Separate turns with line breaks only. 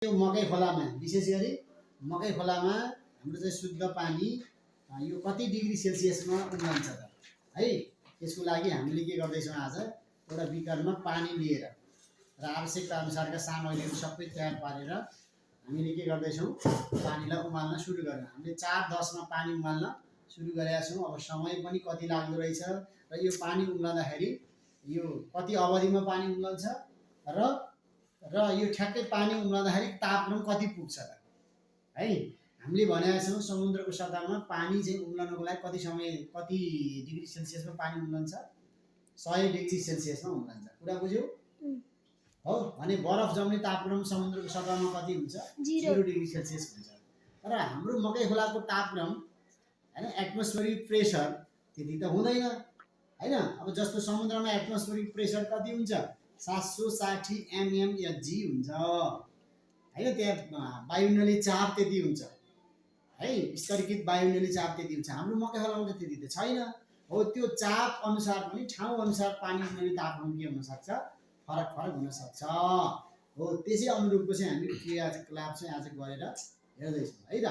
यो मकै खोलामा विशेष गरी मकै खोलामा हाम्रो चाहिँ शुद्ध पानी यो कति डिग्री सेल्सियसमा उम्लन्छ त है। त्यसको लागि हामीले के गर्दैछौँ, आज एउटा बिकरमा पानी लिएर र आवश्यकता अनुसारका सामग्रीहरू सबै तयार पारेर हामीले के गर्दैछौँ, पानीलाई उमाल्न सुरु गर्यौँ। हामीले 4:10 मा पानी उमाल्न सुरु गरेका छौँ। अब समय पनि कति लाग्दो रहेछ र यो पानी उम्लँदाखेरि यो कति अवधिमा पानी उम्लन्छ र यो ठ्याक्कै पानी उम्लँदाखेरि तापक्रम कति पुग्छ त है। हामीले भनेका छौँ समुद्रको सतहमा पानी चाहिँ उम्लनको लागि कति समय, कति डिग्री सेल्सियसमा पानी उम्लन्छ, 100 डिग्री सेल्सियसमा उम्लन्छ। कुरा बुझ्यौ हो। भने बरफ जम्ने तापक्रम समुद्रको सतहमा कति हुन्छ, 0 डिग्री सेल्सियस हुन्छ। तर हाम्रो मकै खोलाको तापक्रम हैन, एटमोस्फेरिक प्रेसर त्यति त हुँदैन हैन। अब जस्तो समुद्रमा एटमोस्फेरिक प्रेसर कति हुन्छ, 760 mmHg हुन्छ हैन। त्यहाँ वायुमण्डलीय चाप त्यति हुन्छ है, स्तरीकृत वायुमण्डलीय चाप त्यति हुन्छ। हाम्रो मकै खोलामा त त्यति त छैन हो। त्यो चाप अनुसार पनि ठाउँ अनुसार पानी उम्लने तापक्रम के हुन सक्छ, फरक फरक हुन सक्छ हो। त्यसै अनुरूपको चाहिँ हामी क्रियाकलाप चाहिँ आज गरेर हेर्दैछौँ है त।